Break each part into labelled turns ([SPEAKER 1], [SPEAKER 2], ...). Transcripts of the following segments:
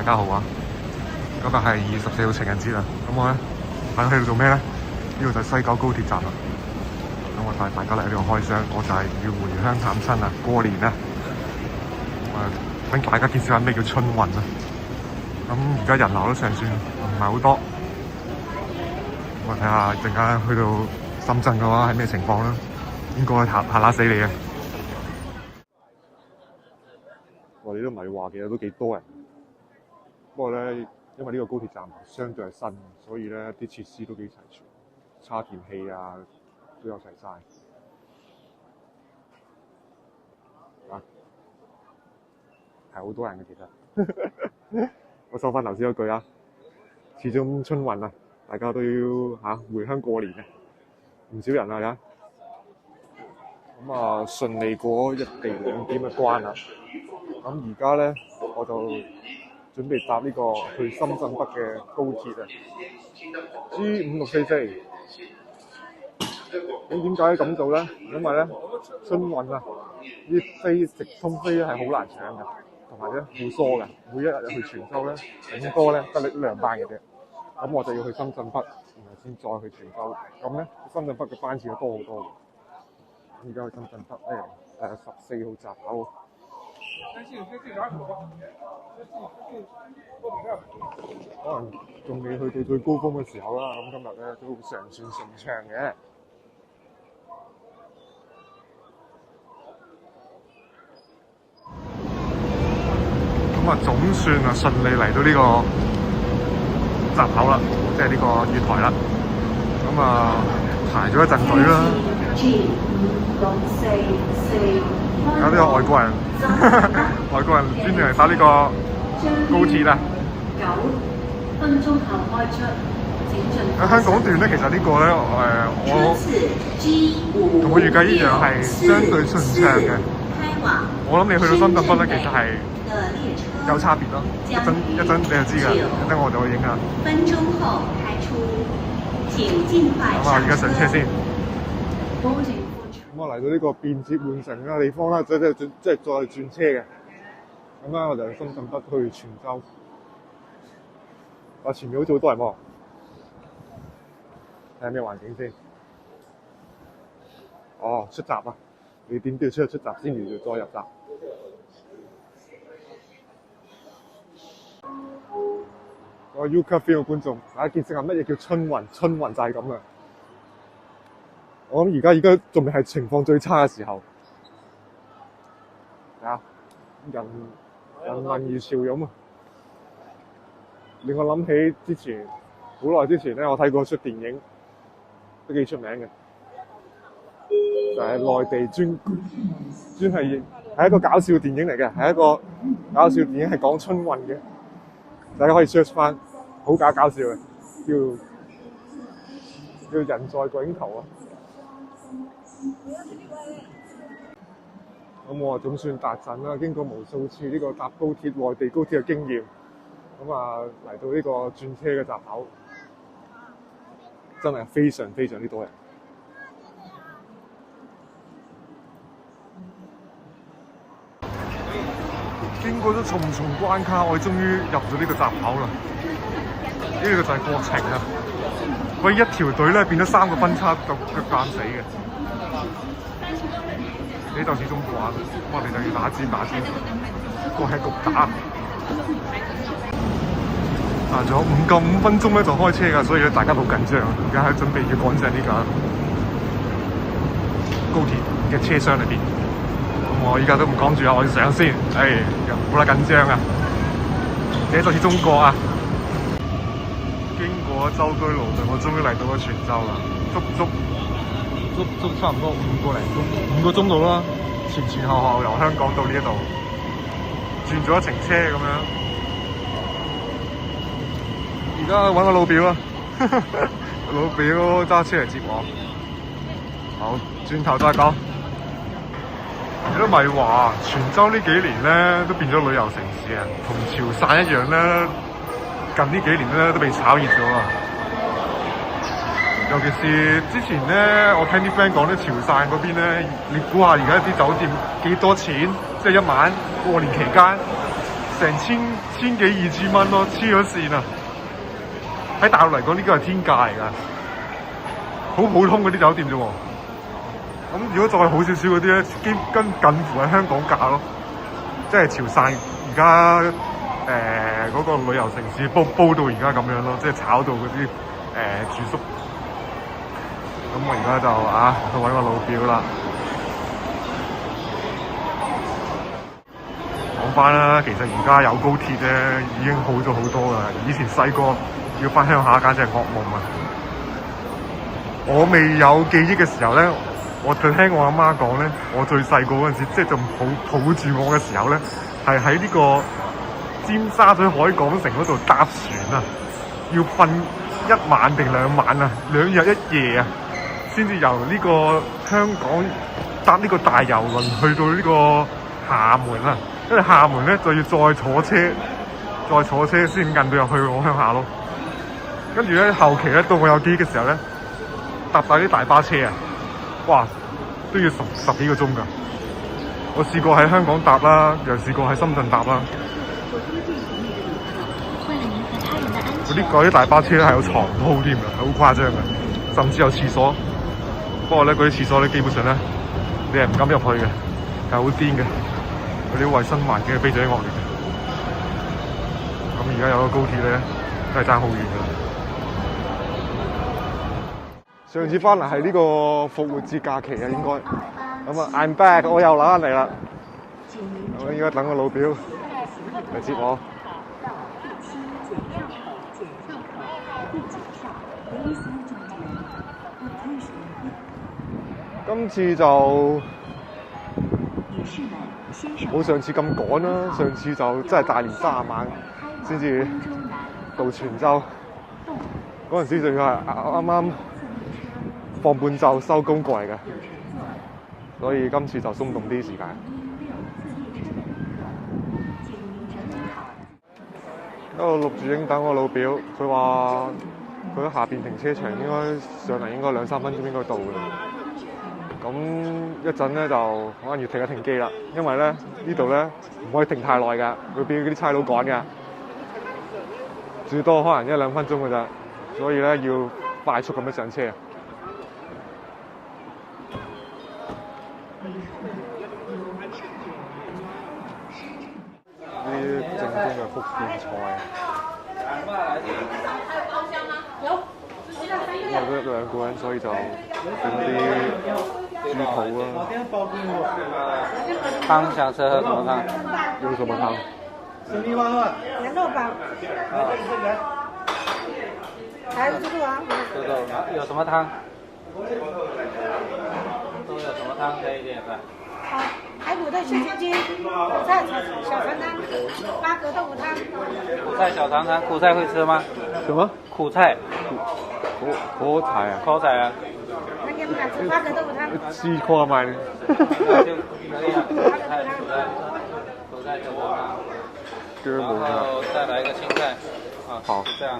[SPEAKER 1] 家好啊！今日係24號情人節啦，咁我咧喺度做咩咧？呢度就係西九高鐵站啦。咁我帶大家嚟呢度開箱，我就係要回鄉探親啊！過年啊，等大家見識下咩叫春運啊！咁而家人流都尚算唔係好多，我睇下陣間去到深圳嘅話係咩情況啦？應該嚇死你啊！我哋都唔係話其實都幾多人，不過咧，因為呢個高鐵站相對係新，所以咧啲設施都幾齊全，叉電器啊都有齊晒。啊，係好多人嘅其實。我收翻頭先嗰句啊，始終春運啊，大家都要回鄉過年嘅，唔少人啊，咁啊順利過一地兩檢嘅關啦。咁而家咧，我就準備搭呢個去深圳北嘅高鐵啊 G5644。咁點解咁做咧？因為咧春運啊，啲飛直通飛咧係好難搶嘅，同埋咧好疏嘅。每一日去泉州咧，頂多咧得2班嘅啫。咁我就要去深圳北，然後先再去泉州。咁咧深圳北嘅班次就多好多嘅。而家去深圳北咧，14號閘口。可能仲未去到最高峰嘅時候啦，咁今日咧都尚算順暢嘅。咁啊，總算啊順利嚟到呢個閘口啦，即係呢個月台啦。咁啊排咗一陣隊啦。有呢個外國人，外國人專門嚟搭呢個高鐵啊！9分鐘後開出，喺香港段咧，其實呢個咧，我同我預計一樣係相對順暢嘅。我諗你去到深圳北咧，其實係有差別咯。一陣你就知㗎，等我就去影下。分鐘後開出，請盡快上車。咁啊，而家上車先。咁我嚟到呢個便捷換乘嘅地方啦，即係再轉車嘅。咁咧我就深圳北去泉州。前面好似好多人喎，睇下咩環境先。哦，出閘啊！你點都要出閘先，然後再入閘。個 UCup 嘅觀眾，大家見識下乜嘢叫春運？春運就係咁嘅。我諗而家仲未係情況最差嘅時候，人民如潮湧啊！令我諗起之前好耐之前咧，我睇過出電影都幾出名嘅，就係內地專係一個搞笑電影嚟嘅，係一個搞笑電影係講春運嘅，大家可以 search 翻，好搞笑嘅，叫人在囧途啊！咁我總算達陣啦，經過無數次呢個搭高鐵、內地高鐵嘅經驗，咁啊嚟到呢個轉車嘅閘口，真係非常非常之多人。經過咗重重關卡，我終於入咗呢個閘口啦。呢個就係國情啊！佢一條隊咧變咗3個分叉腳間死嘅。呢就始終慣，我哋就要打尖，個係局打。仲有5分鐘咧就開車㗎，所以咧大家好緊張。而家喺準備要趕上呢個高鐵嘅車廂裏邊。咁我依家都唔講住啦，我要上先。好啦，緊張啊！這就係中國啊！經過舟車勞頓，我終於嚟到咗泉州啦，足差唔多5個鐘度啦，前後由香港到呢一度，轉咗一程車咁樣。而家揾個老表啊，老表揸車嚟接我。好，轉頭再講。你都咪話，泉州呢幾年咧都變咗旅遊城市啊，同潮汕一樣咧，近呢幾年咧都被炒熱咗啊！尤其是之前咧，我聽啲 friend 講咧，潮汕嗰邊咧，你估下而家啲酒店幾多錢？即係一晚過年期間成千幾2000蚊咯，黐咗線啊！喺大陸嚟講，呢個係天價嚟㗎，好普通嗰啲酒店啫喎。咁如果再好少少嗰啲咧，近乎係香港價咯，即係潮汕而家嗰個旅遊城市煲到而家咁樣咯，即係炒到嗰啲住宿。咁我而家就去揾個老表啦。講翻啦，其實而家有高鐵咧，已經好咗好多啦。以前細個要翻鄉下，簡直係噩夢啊！我未有記憶嘅時候咧，我就聽我阿媽講咧，我最細個嗰陣時，即係仲抱住我嘅時候咧，係喺呢個尖沙咀海港城嗰度搭船啊，要瞓1晚定2晚啊，2日1夜啊，先至由呢個香港搭呢個大郵輪去到呢個廈門啊。因為廈門咧就要再坐車先引到入去我鄉下咯。跟住咧後期咧到我有記憶嘅時候咧，搭晒啲大巴車啊，哇，都要十幾個鐘㗎。我試過喺香港搭啦，又試過喺深圳搭啦。嗰啲大巴車咧係有床鋪添㗎，係好誇張嘅，甚至有廁所。不過咧嗰啲廁所咧基本上咧你係唔敢入去嘅，係好癲嘅。嗰啲衞生環境係非常之惡劣嘅。咁而家有個高鐵咧，都係爭好遠㗎。上次翻嚟係呢個復活節假期啊，應該。咁啊 ，I'm back， 我又翻嚟啦。我依家等個老表嚟接我。今次就冇上次咁趕啦，上次就真係大年30晚先至到泉州，嗰陣時仲要係啱啱放半晝收工過嚟嘅，所以今次就鬆動啲時間。喺度錄住影等我老表，佢話佢喺下邊停車場，應該上嚟應該2-3分鐘應該到嘅。咁一陣咧就可能要停一停機啦，因為咧呢度咧唔可以停太耐㗎，會俾嗰啲差佬趕㗎，最多可能1-2分鐘㗎咋，所以咧要快速咁樣上車。呢啲正宗嘅福建菜。因為得2個人，所以就整啲豬肚啦。
[SPEAKER 2] 湯想吃喝什麼湯？
[SPEAKER 1] 有什麼湯？
[SPEAKER 3] 羊肉煲。还有猪肚啊。
[SPEAKER 2] 猪肚有什麼湯？都有什麼湯可以點的？
[SPEAKER 3] 排骨的雪青筋，苦菜小腸湯，八格豆腐湯。
[SPEAKER 2] 苦菜小腸湯，苦菜會吃嗎？
[SPEAKER 1] 什麼？
[SPEAKER 2] 苦菜。
[SPEAKER 1] 苦菜啊！
[SPEAKER 2] 苦菜啊！
[SPEAKER 3] 那你們敢吃八格豆腐湯？
[SPEAKER 1] 試過買呢？
[SPEAKER 2] 苦菜小腸湯。
[SPEAKER 1] 然
[SPEAKER 2] 後再來一個青菜。啊，
[SPEAKER 1] 好，
[SPEAKER 2] 這樣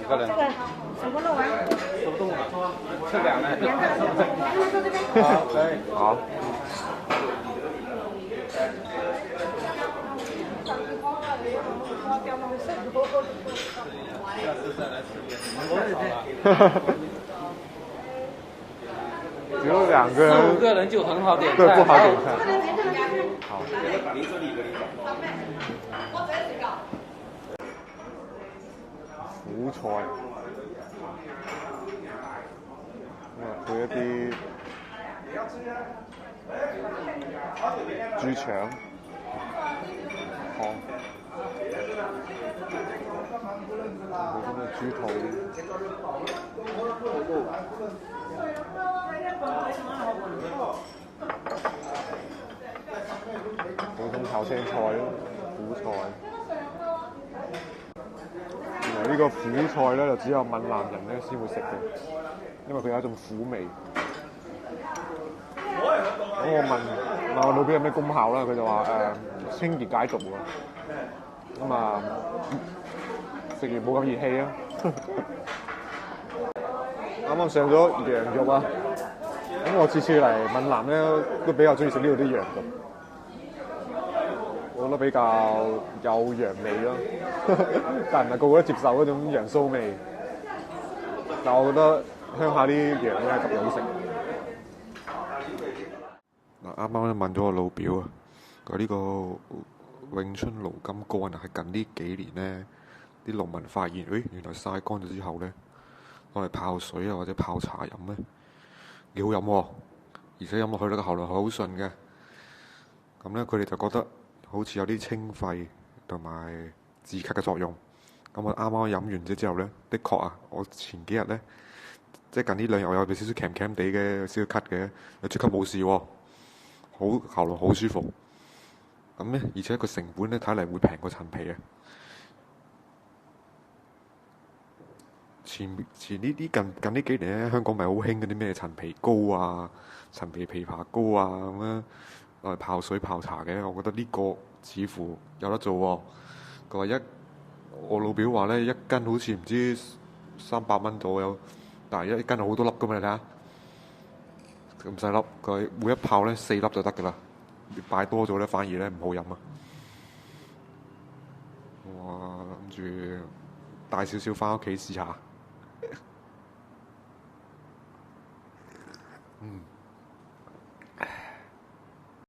[SPEAKER 2] 2個人。
[SPEAKER 3] 這個手工肉丸。
[SPEAKER 2] 手動啊？吃2個。
[SPEAKER 3] 2個。
[SPEAKER 2] 好，可以。
[SPEAKER 1] 好。只有2個人
[SPEAKER 2] ，4-5個人就很好點菜，
[SPEAKER 1] 對，不好點菜。好。苦菜，配一啲豬腸，好。佢咁嘅豬肚，普通炒青菜咯，苦菜。原來呢個苦菜咧就只有閩南人咧先會食嘅，因為佢有一種苦味。咁我問我老表有咩功效啦，佢就話清熱解毒喎。咁啊食完冇咁熱氣啊！啱啱上咗羊肉啊！咁我次次嚟閩南咧都比較中意食呢度啲羊肉。我覺得比較有羊味咯，但唔係個個都接受嗰種羊騷味。但我覺得鄉下啲羊咧特別好食。嗱，啱啱咧問咗個老表啊，佢呢個永春盧金乾啊，係近呢幾年咧啲農民發現，原來曬乾咗之後咧，攞嚟泡水啊或者泡茶飲咧幾好飲喎，而且飲落去咧個喉嚨好順嘅。咁咧佢哋就覺得好似有啲清肺同埋治咳嘅作用。咁我啱啱飲完之後咧，的確啊，我前幾日咧即係近呢2日我有少少鉗鉗地嘅少少咳嘅，又即刻冇事喎，好喉嚨好舒服。咁咧，而且個成本咧睇嚟會平過陳皮啊！前呢啲近呢幾年咧，香港咪好興嗰啲咩陳皮膏啊、陳皮枇杷膏啊咁樣攞嚟泡水泡茶嘅。我覺得呢個似乎有得做喎。佢話我老表話咧，一斤好似唔知300蚊左右，但係一斤好多粒噶嘛，你睇下咁細粒，佢每一泡咧4粒就得噶啦。擺多咗咧，反而咧唔好飲啊！我諗住帶少少翻屋企試下。